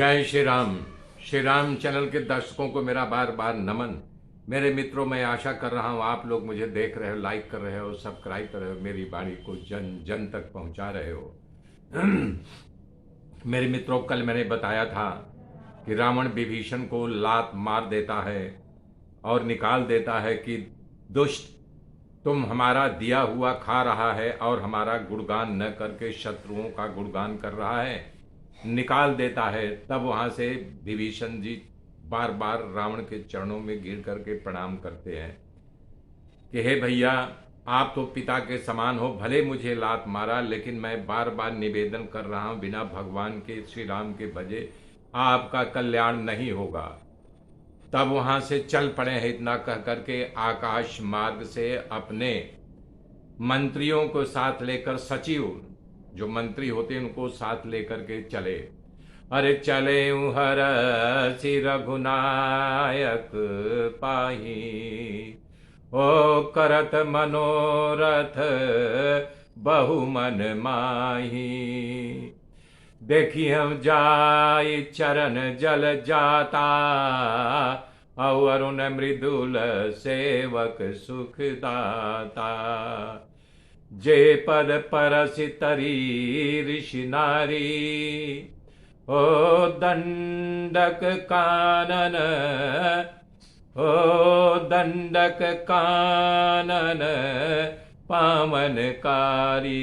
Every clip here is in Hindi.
जय श्री राम। श्री राम चैनल के दर्शकों को मेरा बार बार नमन। मेरे मित्रों, मैं आशा कर रहा हूँ आप लोग मुझे देख रहे हो, लाइक कर रहे हो, सब्सक्राइब कर रहे हो, मेरी वाणी को जन जन तक पहुँचा रहे हो। मेरे मित्रों, कल मैंने बताया था कि रावण विभीषण को लात मार देता है और निकाल देता है कि दुष्ट, तुम हमारा दिया हुआ खा रहा है और हमारा गुणगान न करके शत्रुओं का गुणगान कर रहा है, निकाल देता है। तब वहाँ से विभीषण जी बार बार रावण के चरणों में गिर करके प्रणाम करते हैं कि हे भैया, आप तो पिता के समान हो, भले मुझे लात मारा, लेकिन मैं बार बार निवेदन कर रहा हूँ, बिना भगवान के श्री राम के भजे आपका कल्याण नहीं होगा। तब वहाँ से चल पड़े हैं। इतना कह करके आकाश मार्ग से अपने मंत्रियों को साथ लेकर, सचिव जो मंत्री होते हैं उनको साथ लेकर के चले। अरे चले हर सी रघुनायक पाही, ओ करत मनोरथ बहुमन माही। देखी हम जाय चरण जल जाता, अरुण मृदुल सेवक सुखदाता। जे पद परसि तरी ऋषि नारी, ओ दंडक कानन, ओ दंडक कानन पावनकारी।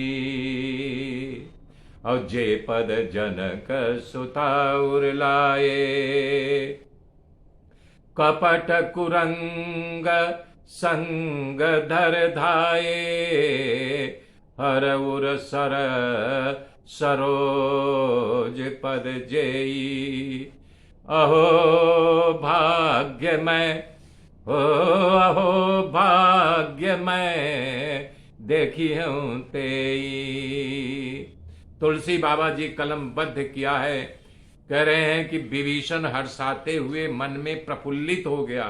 और जे पद जनक सुता उरलाए, कपट कुरंग संग धर धाये। हर उर सर सरोज पद जेई, अहो भाग्य मैं, अहो भाग्य मैं देखी हूँ तेई। तुलसी बाबा जी कलमबद्ध किया है, कह रहे हैं कि विभीषण हर्षाते हुए मन में प्रफुल्लित हो गया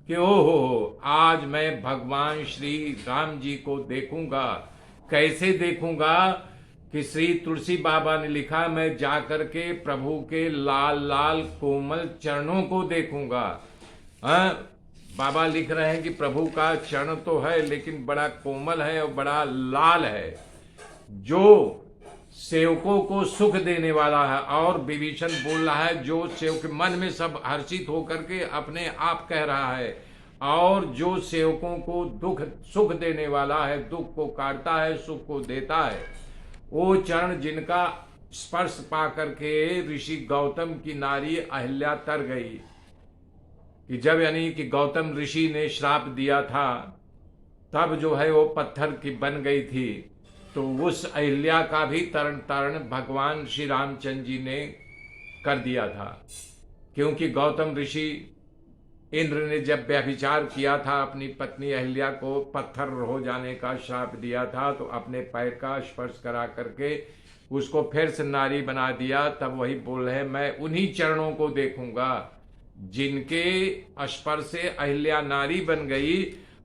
कि ओहो, आज मैं भगवान श्री राम जी को देखूंगा। कैसे देखूंगा कि श्री तुलसी बाबा ने लिखा, मैं जाकर के प्रभु के लाल लाल कोमल चरणों को देखूंगा। बाबा लिख रहे हैं कि प्रभु का चरण तो है लेकिन बड़ा कोमल है और बड़ा लाल है, जो सेवकों को सुख देने वाला है। और विभीषण बोल रहा है, जो सेवक मन में सब हर्षित होकर के अपने आप कह रहा है, और जो सेवकों को दुख सुख देने वाला है, दुख को काटता है, सुख को देता है, वो चरण जिनका स्पर्श पा करके ऋषि गौतम की नारी अहिल्या तर गई। कि जब यानी कि गौतम ऋषि ने श्राप दिया था, तब जो है वो पत्थर की बन गई थी, तो उस अहिल्या का भी तरण तारण भगवान श्री रामचंद्र जी ने कर दिया था। क्योंकि गौतम ऋषि, इंद्र ने जब व्यभिचार किया था, अपनी पत्नी अहिल्या को पत्थर हो जाने का श्राप दिया था, तो अपने पैर का स्पर्श करा करके उसको फिर से नारी बना दिया। तब वही बोल रहे, मैं उन्हीं चरणों को देखूंगा जिनके स्पर्श से अहिल्या नारी बन गई,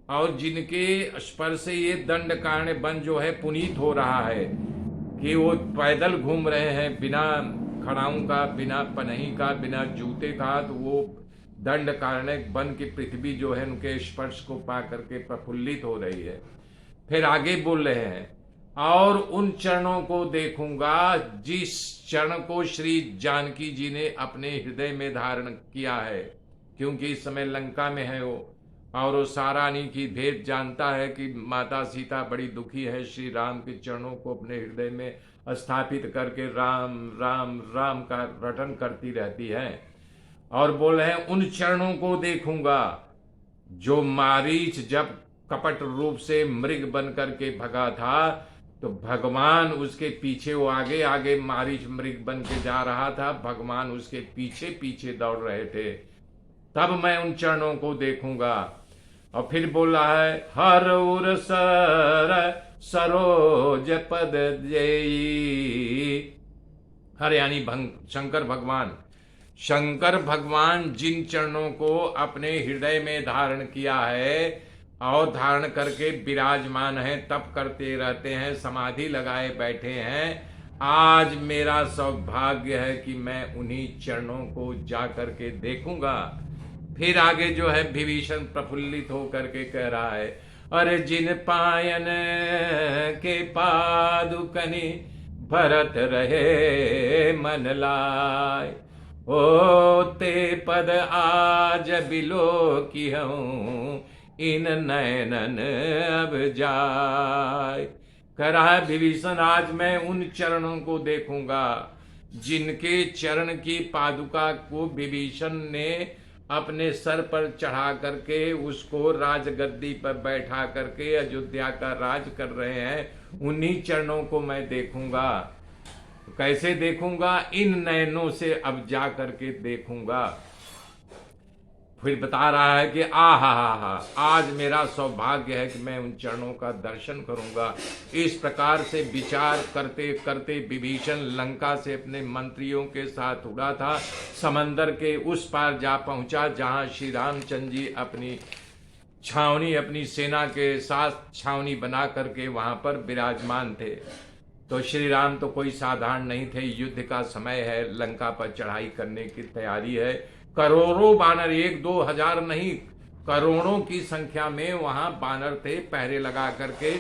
और जिनके स्पर्श से ये दंड कारण बन जो है पुनीत हो रहा है, कि वो पैदल घूम रहे हैं बिना खड़ाऊं का, बिना पनही का, बिना जूते का, तो वो दंड कारण बन की पृथ्वी जो है उनके स्पर्श को पा करके प्रफुल्लित हो रही है। फिर आगे बोल रहे हैं, और उन चरणों को देखूंगा जिस चरण को श्री जानकी जी ने अपने हृदय में धारण किया है। क्योंकि इस समय लंका में है वो, और वो सारानी की भेद जानता है कि माता सीता बड़ी दुखी है, श्री राम के चरणों को अपने हृदय में स्थापित करके राम राम राम का रटन करती रहती है। और बोल रहे हैं, उन चरणों को देखूंगा जो मारीच जब कपट रूप से मृग बन करके भगा था, तो भगवान उसके पीछे, वो आगे आगे मारीच मृग बन के जा रहा था, भगवान उसके पीछे पीछे दौड़ रहे थे। तब मैं उन चरणों को देखूंगा। और फिर बोला है, हर उर सर सरोज पद जेई। हर यानी शंकर भगवान, शंकर भगवान जिन चरणों को अपने हृदय में धारण किया है और धारण करके विराजमान है, तप करते रहते हैं, समाधि लगाए बैठे हैं, आज मेरा सौभाग्य है कि मैं उन्हीं चरणों को जा करके देखूंगा। फिर आगे जो है विभीषण प्रफुल्लित होकर के कह रहा है, अरे जिन पायन के पादुकनि भरत रहे मन लाय, ओ ते पद आज बिलो की हूं इन नयनन अब जाय। कह रहा है विभीषण, आज मैं उन चरणों को देखूंगा जिनके चरण की पादुका को विभीषण ने अपने सर पर चढ़ा करके उसको राजगद्दी पर बैठा करके अयोध्या का राज कर रहे हैं। उन्हीं चरणों को मैं देखूंगा। कैसे देखूंगा? इन नयनों से अब जा करके देखूंगा। फिर बता रहा है कि हा आज मेरा सौभाग्य है कि मैं उन चरणों का दर्शन करूंगा। इस प्रकार से विचार करते करते विभीषण लंका से अपने मंत्रियों के साथ उड़ा था। समंदर के उस पार जा पहुंचा जहां श्री रामचंद्र जी अपनी छावनी, अपनी सेना के साथ छावनी बना करके वहां पर विराजमान थे। तो श्री राम तो कोई साधारण नहीं थे। युद्ध का समय है, लंका पर चढ़ाई करने की तैयारी है। करोड़ों बानर, 1-2 हजार नहीं, करोड़ों की संख्या में वहां बानर थे पहरे लगा करके।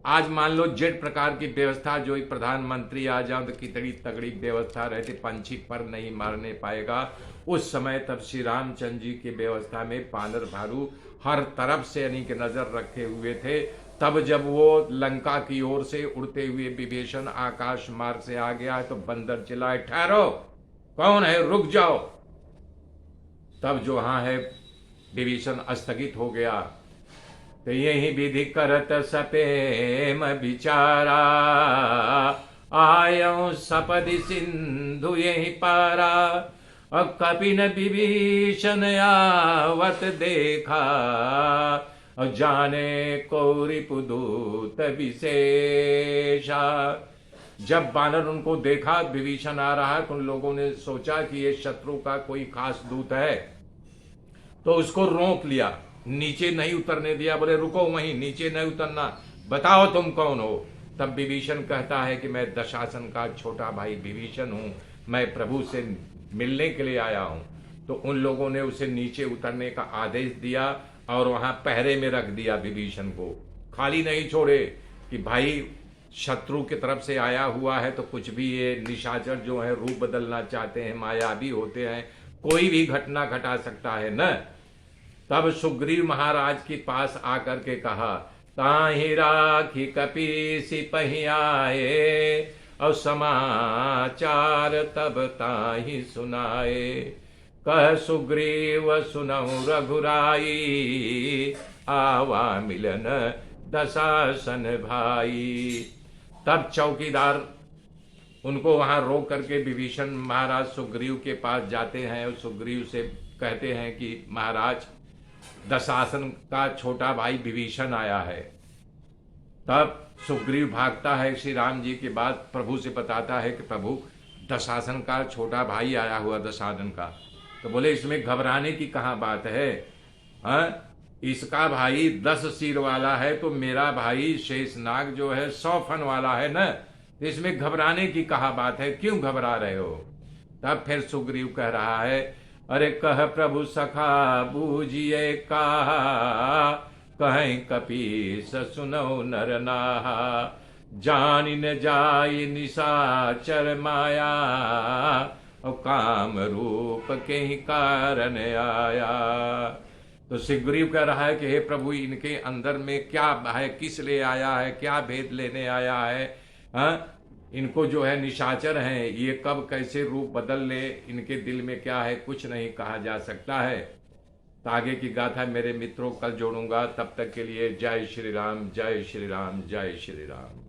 आज मान लो जेट प्रकार की व्यवस्था, जो एक प्रधानमंत्री आ जाए तो कितनी तगड़ी व्यवस्था रहती, पंछी पर नहीं मारने पाएगा उस समय। तब श्री रामचंद्र जी की व्यवस्था में बानर भालू हर तरफ से यानी कि नजर रखे हुए थे। तब जब वो लंका की ओर से उड़ते हुए विभीषण आकाश मार्ग से आ गया तो बंदर चिल्लाए, ठहरो, कौन है, रुक जाओ। तब जो वहां है विभीषण स्थगित हो गया। तो यही विधि करत सपेम विचारा, आयो सपदि सिंधु यही पारा। अब कपिन विभीषण आवत देखा, और जाने कौरि पुदूत विशेषा। जब बानर उनको देखा विभीषण आ रहा है तो उन लोगों ने सोचा कि ये शत्रु का कोई खास दूत है, तो उसको रोक लिया, नीचे नहीं उतरने दिया। बोले रुको वहीं, नीचे नहीं उतरना, बताओ तुम कौन हो। तब विभीषण कहता है कि मैं दशासन का छोटा भाई विभीषण हूं, मैं प्रभु से मिलने के लिए आया हूं। तो उन लोगों ने उसे नीचे उतरने का आदेश दिया और वहां पहरे में रख दिया विभीषण को। खाली नहीं छोड़े कि भाई शत्रु की तरफ से आया हुआ है तो कुछ भी, ये निशाचर जो है रूप बदलना चाहते हैं, मायावी होते हैं, कोई भी घटना घटा सकता है न। तब सुग्रीव महाराज के पास आकर के कहा, ताहि राखी कपीसी पहियाए, और समाचार तब ताहि सुनाए। कह सुग्रीव सुनऊ रघुराई, आवा मिलन दशासन भाई। तब चौकीदार उनको वहां रोक करके विभीषण महाराज सुग्रीव के पास जाते हैं और सुग्रीव से कहते हैं कि महाराज दशासन का छोटा भाई विभीषण आया है। तब सुग्रीव भागता है श्री राम जी के बाद प्रभु से बताता है कि प्रभु दशासन का छोटा भाई आया हुआ दशासन का। तो बोले इसमें घबराने की कहाँ बात है, हाँ? इसका भाई 10 सिर वाला है तो मेरा भाई शेषनाग जो है 100 फन वाला है न, इसमें घबराने की कहाँ बात है, क्यों घबरा रहे हो। तब फिर सुग्रीव कह रहा है, अरे कह प्रभु सखा बूझिए कहा, कहीं कपीस सुनो नर नाहा। जान न जाय निशाचर माया, और काम रूप के ही कारण आया। तो सुग्रीव कह रहा है कि हे प्रभु इनके अंदर में क्या है, किस लिए आया है, क्या भेद लेने आया है, हाँ? इनको जो है निशाचर हैं, ये कब कैसे रूप बदल ले, इनके दिल में क्या है कुछ नहीं कहा जा सकता है। तो आगे की गाथा मेरे मित्रों कल जोड़ूंगा। तब तक के लिए जय श्री राम, जय श्री राम, जय श्री राम।